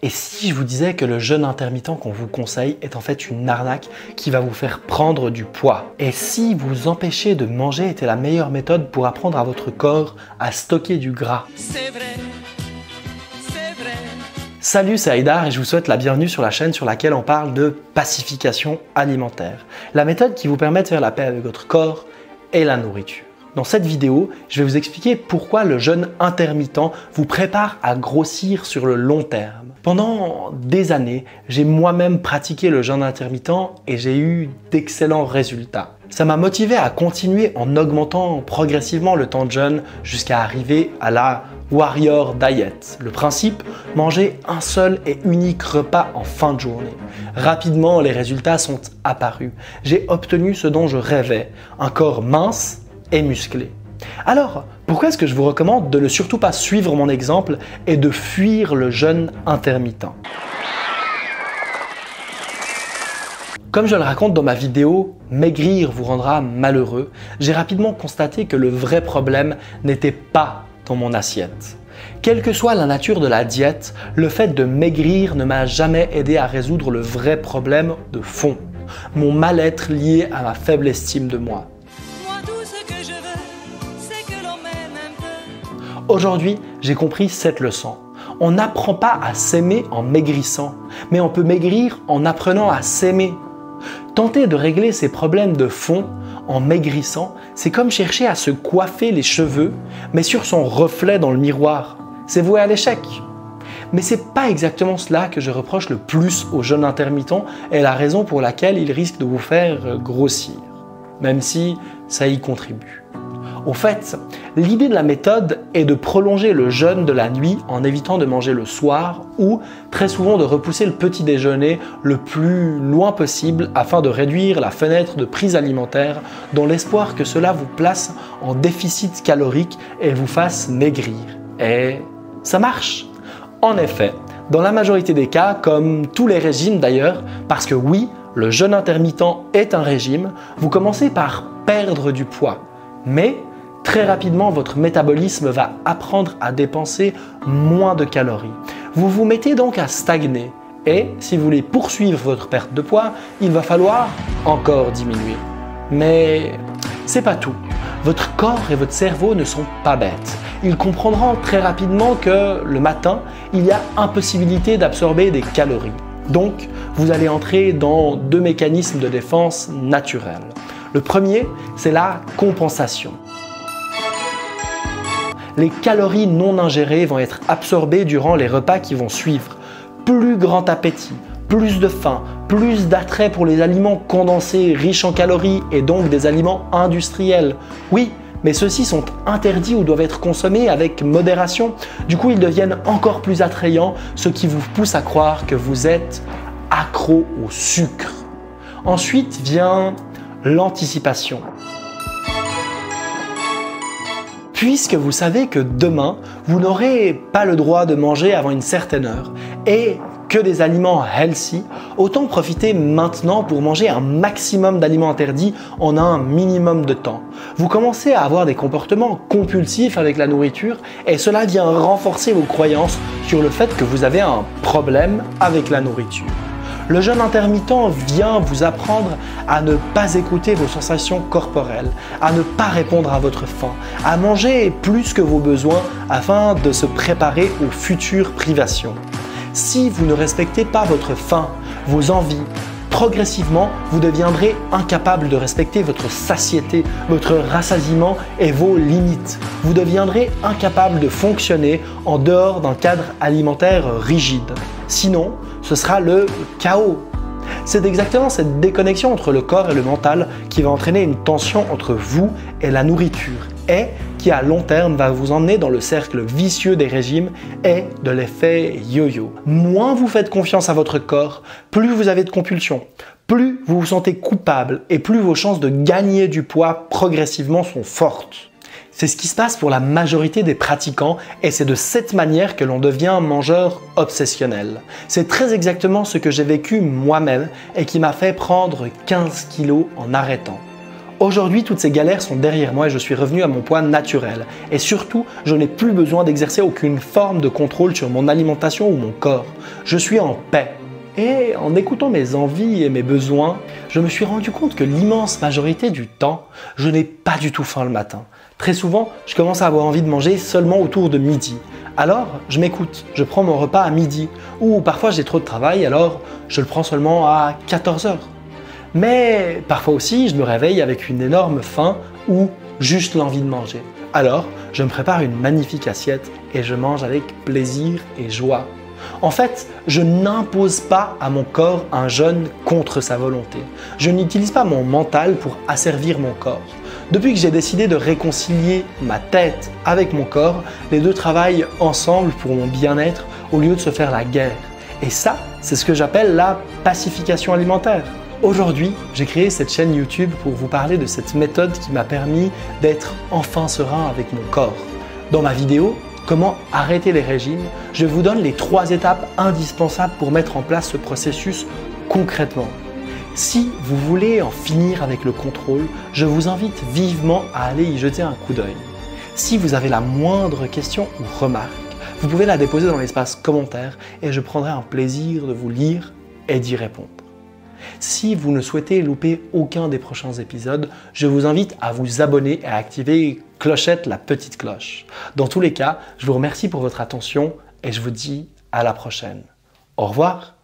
Et si je vous disais que le jeûne intermittent qu'on vous conseille est en fait une arnaque qui va vous faire prendre du poids? Et si vous empêcher de manger était la meilleure méthode pour apprendre à votre corps à stocker du gras? C'est vrai, c'est vrai. Salut, c'est Haïdar et je vous souhaite la bienvenue sur la chaîne sur laquelle on parle de pacification alimentaire. La méthode qui vous permet de faire la paix avec votre corps et la nourriture. Dans cette vidéo, je vais vous expliquer pourquoi le jeûne intermittent vous prépare à grossir sur le long terme. Pendant des années, j'ai moi-même pratiqué le jeûne intermittent et j'ai eu d'excellents résultats. Ça m'a motivé à continuer en augmentant progressivement le temps de jeûne jusqu'à arriver à la Warrior Diet. Le principe, manger un seul et unique repas en fin de journée. Rapidement, les résultats sont apparus. J'ai obtenu ce dont je rêvais, un corps mince et musclé. Alors, pourquoi est-ce que je vous recommande de ne surtout pas suivre mon exemple et de fuir le jeûne intermittent? Comme je le raconte dans ma vidéo « Maigrir vous rendra malheureux », j'ai rapidement constaté que le vrai problème n'était pas dans mon assiette. Quelle que soit la nature de la diète, le fait de maigrir ne m'a jamais aidé à résoudre le vrai problème de fond, mon mal-être lié à ma faible estime de moi. Aujourd'hui, j'ai compris cette leçon. On n'apprend pas à s'aimer en maigrissant, mais on peut maigrir en apprenant à s'aimer. Tenter de régler ses problèmes de fond en maigrissant, c'est comme chercher à se coiffer les cheveux, mais sur son reflet dans le miroir. C'est voué à l'échec. Mais c'est pas exactement cela que je reproche le plus au jeûne intermittent et la raison pour laquelle il risque de vous faire grossir, même si ça y contribue. Au fait, l'idée de la méthode est de prolonger le jeûne de la nuit en évitant de manger le soir ou très souvent de repousser le petit déjeuner le plus loin possible afin de réduire la fenêtre de prise alimentaire dans l'espoir que cela vous place en déficit calorique et vous fasse maigrir. Et ça marche! En effet, dans la majorité des cas, comme tous les régimes d'ailleurs, parce que oui, le jeûne intermittent est un régime, vous commencez par perdre du poids. Mais très rapidement, votre métabolisme va apprendre à dépenser moins de calories. Vous vous mettez donc à stagner et si vous voulez poursuivre votre perte de poids, il va falloir encore diminuer. Mais c'est pas tout. Votre corps et votre cerveau ne sont pas bêtes. Ils comprendront très rapidement que le matin, il y a impossibilité d'absorber des calories. Donc, vous allez entrer dans deux mécanismes de défense naturels. Le premier, c'est la compensation. Les calories non ingérées vont être absorbées durant les repas qui vont suivre. Plus grand appétit, plus de faim, plus d'attrait pour les aliments condensés riches en calories et donc des aliments industriels. Oui, mais ceux-ci sont interdits ou doivent être consommés avec modération. Du coup, ils deviennent encore plus attrayants, ce qui vous pousse à croire que vous êtes accro au sucre. Ensuite vient l'anticipation. Puisque vous savez que demain, vous n'aurez pas le droit de manger avant une certaine heure et que des aliments healthy, autant profiter maintenant pour manger un maximum d'aliments interdits en un minimum de temps. Vous commencez à avoir des comportements compulsifs avec la nourriture et cela vient renforcer vos croyances sur le fait que vous avez un problème avec la nourriture. Le jeûne intermittent vient vous apprendre à ne pas écouter vos sensations corporelles, à ne pas répondre à votre faim, à manger plus que vos besoins afin de se préparer aux futures privations. Si vous ne respectez pas votre faim, vos envies, progressivement, vous deviendrez incapable de respecter votre satiété, votre rassasiement et vos limites. Vous deviendrez incapable de fonctionner en dehors d'un cadre alimentaire rigide. Sinon, ce sera le chaos. C'est exactement cette déconnexion entre le corps et le mental qui va entraîner une tension entre vous et la nourriture et qui à long terme va vous emmener dans le cercle vicieux des régimes et de l'effet yo-yo. Moins vous faites confiance à votre corps, plus vous avez de compulsions, plus vous vous sentez coupable et plus vos chances de gagner du poids progressivement sont fortes. C'est ce qui se passe pour la majorité des pratiquants et c'est de cette manière que l'on devient mangeur obsessionnel. C'est très exactement ce que j'ai vécu moi-même et qui m'a fait prendre 15 kilos en arrêtant. Aujourd'hui, toutes ces galères sont derrière moi et je suis revenu à mon poids naturel. Et surtout, je n'ai plus besoin d'exercer aucune forme de contrôle sur mon alimentation ou mon corps. Je suis en paix. Et en écoutant mes envies et mes besoins, je me suis rendu compte que l'immense majorité du temps, je n'ai pas du tout faim le matin. Très souvent, je commence à avoir envie de manger seulement autour de midi. Alors, je m'écoute, je prends mon repas à midi. Ou parfois j'ai trop de travail, alors je le prends seulement à 14 heures. Mais parfois aussi, je me réveille avec une énorme faim ou juste l'envie de manger. Alors, je me prépare une magnifique assiette et je mange avec plaisir et joie. En fait, je n'impose pas à mon corps un jeûne contre sa volonté. Je n'utilise pas mon mental pour asservir mon corps. Depuis que j'ai décidé de réconcilier ma tête avec mon corps, les deux travaillent ensemble pour mon bien-être au lieu de se faire la guerre. Et ça, c'est ce que j'appelle la pacification alimentaire. Aujourd'hui, j'ai créé cette chaîne YouTube pour vous parler de cette méthode qui m'a permis d'être enfin serein avec mon corps. Dans ma vidéo « Comment arrêter les régimes », je vous donne les 3 étapes indispensables pour mettre en place ce processus concrètement. Si vous voulez en finir avec le contrôle, je vous invite vivement à aller y jeter un coup d'œil. Si vous avez la moindre question ou remarque, vous pouvez la déposer dans l'espace commentaire et je prendrai un plaisir de vous lire et d'y répondre. Si vous ne souhaitez louper aucun des prochains épisodes, je vous invite à vous abonner et à activer clochette, la petite cloche. Dans tous les cas, je vous remercie pour votre attention et je vous dis à la prochaine. Au revoir.